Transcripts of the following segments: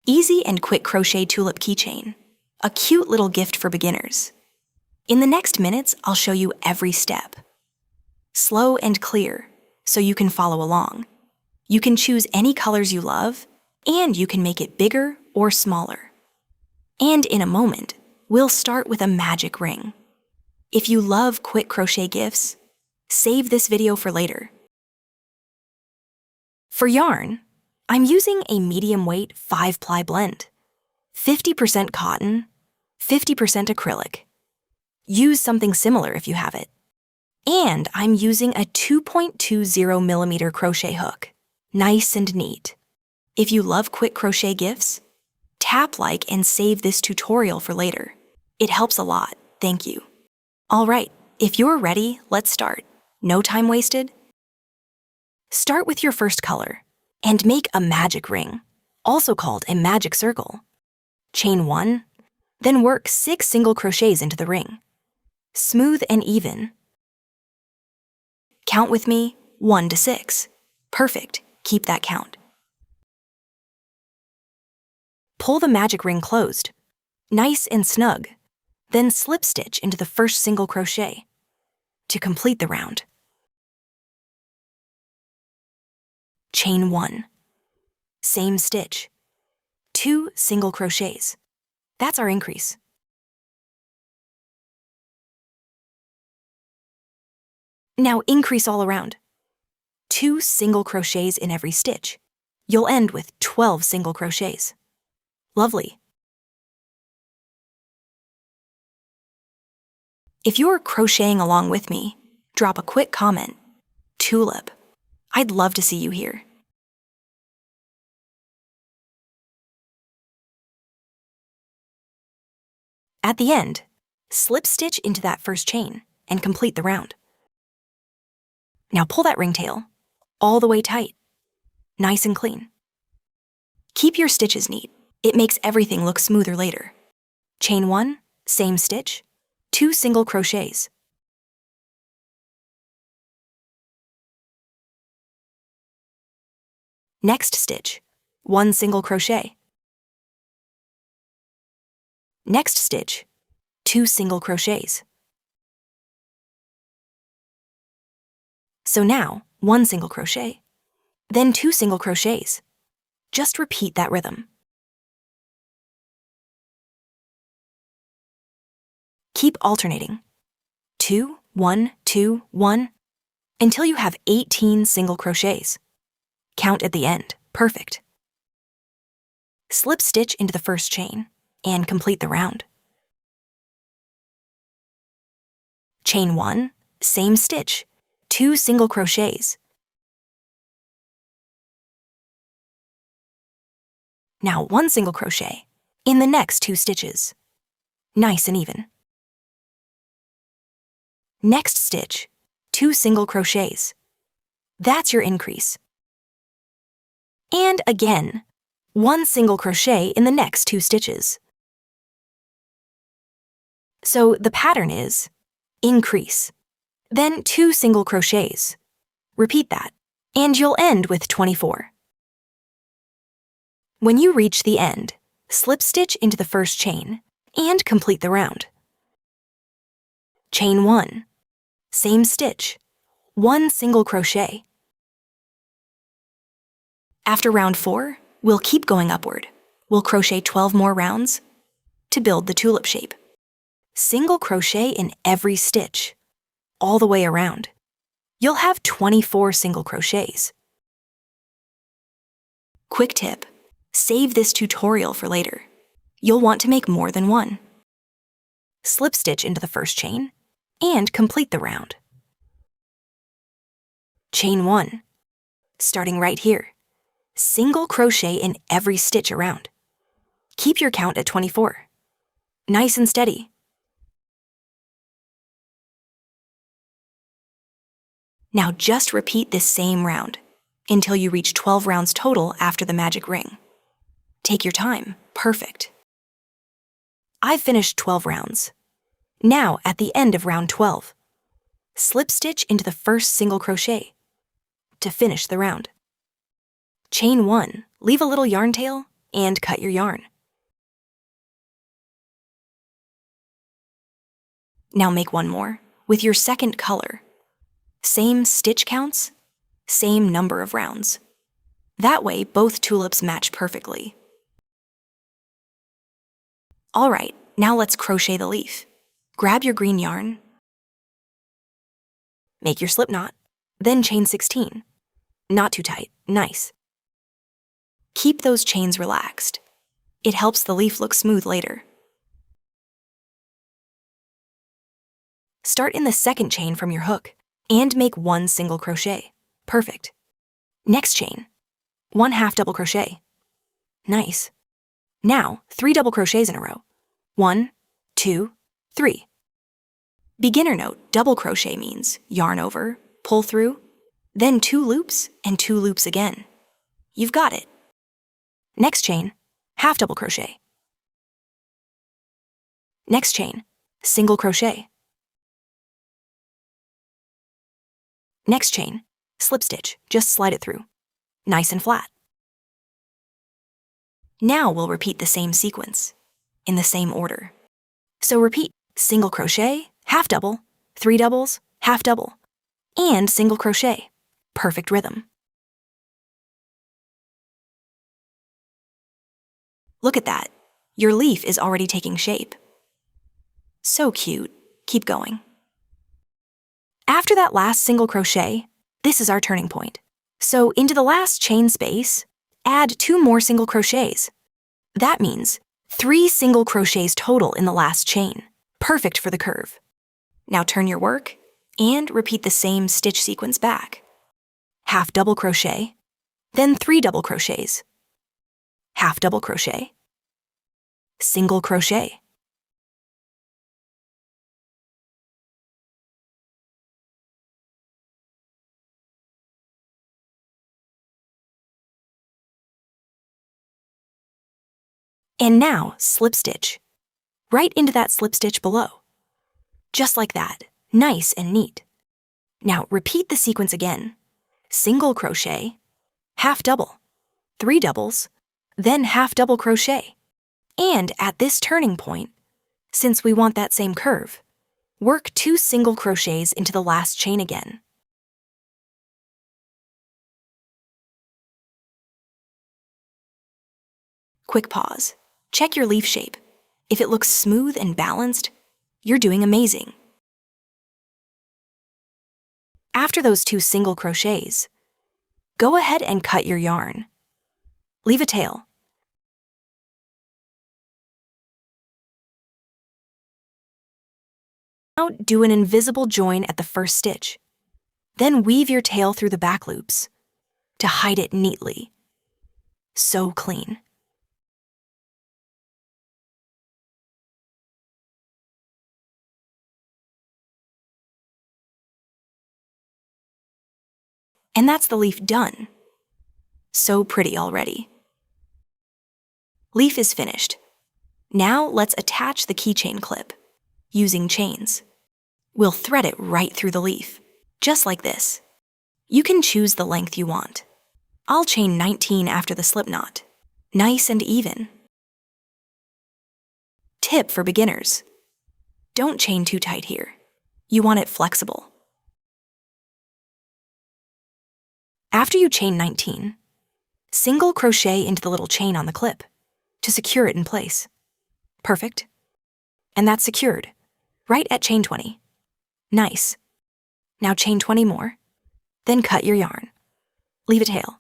Easy and quick crochet tulip keychain. A cute little gift for beginners. In the next minutes, I'll show you every step. Slow and clear, so you can follow along. You can choose any colors you love, and you can make it bigger or smaller. And in a moment, we'll start with a magic ring. If you love quick crochet gifts, save this video for later. For yarn, I'm using a medium weight 5-ply blend. 50% cotton, 50% acrylic. Use something similar if you have it. And I'm using a 2.20 millimeter crochet hook. Nice and neat. If you love quick crochet gifts, tap like and save this tutorial for later. It helps a lot, thank you. All right, if you're ready, let's start. No time wasted. Start with your first color and make a magic ring, also called a magic circle. Chain 1, then work 6 single crochets into the ring. Smooth and even. Count with me, 1 to 6. Perfect, keep that count. Pull the magic ring closed, nice and snug, then slip stitch into the first single crochet to complete the round. Chain 1. Same stitch. 2 single crochets. That's our increase. Now increase all around. 2 single crochets in every stitch. You'll end with 12 single crochets. Lovely. If you're crocheting along with me, drop a quick comment. Tulip. I'd love to see you here. At the end, slip stitch into that first chain and complete the round. Now pull that ringtail all the way tight, nice and clean. Keep your stitches neat. It makes everything look smoother later. Chain 1, same stitch, 2 single crochets. Next stitch, 1 single crochet. Next stitch, 2 single crochets. So now, 1 single crochet, then 2 single crochets. Just repeat that rhythm. Keep alternating. 2, 1, 2, 1, until you have 18 single crochets. Count at the end. Perfect. Slip stitch into the first chain and complete the round. Chain 1, same stitch, 2 single crochets. Now 1 single crochet in the next 2 stitches. Nice and even. Next stitch, 2 single crochets. That's your increase. And again, 1 single crochet in the next 2 stitches. So the pattern is increase, then 2 single crochets. Repeat that, and you'll end with 24. When you reach the end, slip stitch into the first chain and complete the round. Chain 1, same stitch, 1 single crochet. After round 4, we'll keep going upward. We'll crochet 12 more rounds to build the tulip shape. Single crochet in every stitch, all the way around. You'll have 24 single crochets. Quick tip, save this tutorial for later. You'll want to make more than 1. Slip stitch into the first chain and complete the round. Chain 1, starting right here. Single crochet in every stitch around. Keep your count at 24. Nice and steady. Now just repeat this same round until you reach 12 rounds total after the magic ring. Take your time. Perfect. I've finished 12 rounds. Now at the end of round 12, slip stitch into the first single crochet to finish the round. Chain 1, leave a little yarn tail, and cut your yarn. Now make one more with your second color. Same stitch counts, same number of rounds. That way, both tulips match perfectly. All right, now let's crochet the leaf. Grab your green yarn, make your slip knot, then chain 16. Not too tight, nice. Keep those chains relaxed. It helps the leaf look smooth later. Start in the second chain from your hook and make one single crochet. Perfect. Next chain, 1 half double crochet. Nice. Now, 3 double crochets in a row. 1, 2, 3. Beginner note, double crochet means yarn over, pull through, then 2 loops and 2 loops again. You've got it. Next chain, half double crochet. Next chain, single crochet. Next chain, slip stitch, just slide it through. Nice and flat. Now we'll repeat the same sequence, in the same order. So repeat single crochet, half double, 3 doubles, half double, and single crochet. Perfect rhythm. Look at that. Your leaf is already taking shape. So cute. Keep going. After that last single crochet, this is our turning point. So into the last chain space, add 2 more single crochets. That means 3 single crochets total in the last chain. Perfect for the curve. Now turn your work and repeat the same stitch sequence back. Half double crochet, then 3 double crochets. Half double crochet, single crochet. And now slip stitch. Right into that slip stitch below. Just like that, nice and neat. Now repeat the sequence again. Single crochet, half double, 3 doubles, then half double crochet. And at this turning point, since we want that same curve, work 2 single crochets into the last chain again. Quick pause. Check your leaf shape. If it looks smooth and balanced, you're doing amazing. After those 2 single crochets, go ahead and cut your yarn. Leave a tail. Now do an invisible join at the first stitch. Then weave your tail through the back loops to hide it neatly. So clean. And that's the leaf done. So pretty already. Leaf is finished. Now let's attach the keychain clip using chains. We'll thread it right through the leaf, just like this. You can choose the length you want. I'll chain 19 after the slip knot. Nice and even. Tip for beginners. Don't chain too tight here. You want it flexible. After you chain 19, single crochet into the little chain on the clip to secure it in place. Perfect. And that's secured, right at chain 20. Nice. Now chain 20 more, then cut your yarn. Leave a tail.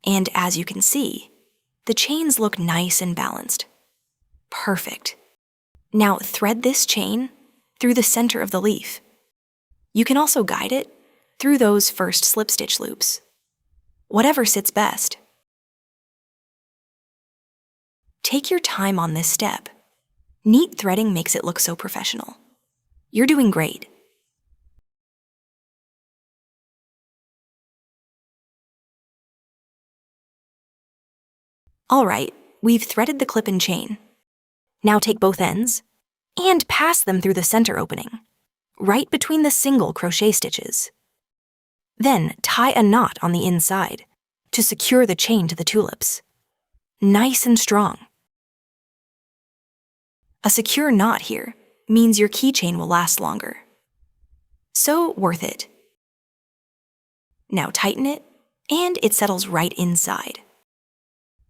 And as you can see, the chains look nice and balanced. Perfect. Now thread this chain through the center of the leaf. You can also guide it through those first slip stitch loops. Whatever sits best. Take your time on this step. Neat threading makes it look so professional. You're doing great. All right, we've threaded the clip and chain. Now take both ends and pass them through the center opening, right between the single crochet stitches. Then tie a knot on the inside to secure the chain to the tulips. Nice and strong. A secure knot here means your keychain will last longer. So worth it. Now tighten it, and it settles right inside.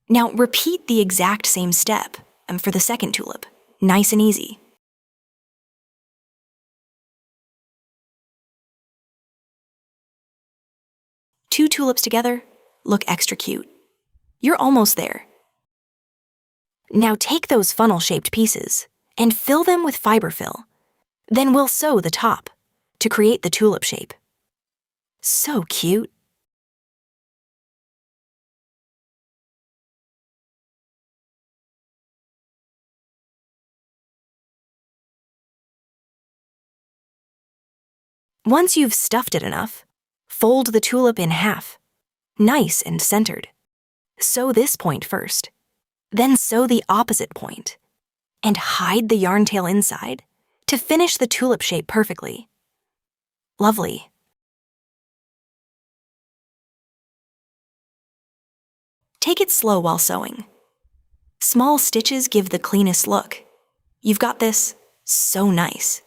Now repeat the exact same step for the second tulip. Nice and easy. Two tulips together look extra cute. You're almost there. Now take those funnel-shaped pieces and fill them with fiber fill. Then we'll sew the top to create the tulip shape. So cute. Once you've stuffed it enough, fold the tulip in half, nice and centered. Sew this point first, then sew the opposite point, and hide the yarn tail inside to finish the tulip shape perfectly. Lovely. Take it slow while sewing. Small stitches give the cleanest look. You've got this. So nice.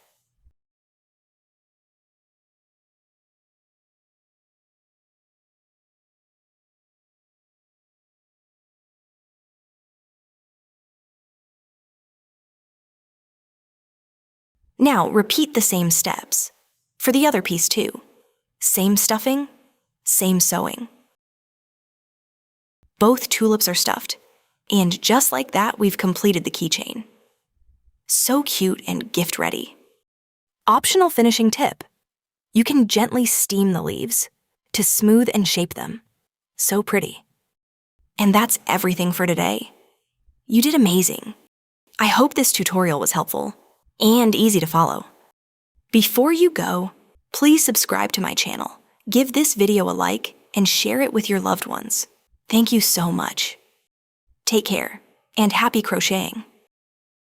Now repeat the same steps. For the other piece too. Same stuffing, same sewing. Both tulips are stuffed, and just like that, we've completed the keychain. So cute and gift ready. Optional finishing tip. You can gently steam the leaves to smooth and shape them. So pretty. And that's everything for today. You did amazing. I hope this tutorial was helpful and easy to follow. Before you go, please subscribe to my channel, give this video a like, and share it with your loved ones. Thank you so much. Take care, and happy crocheting.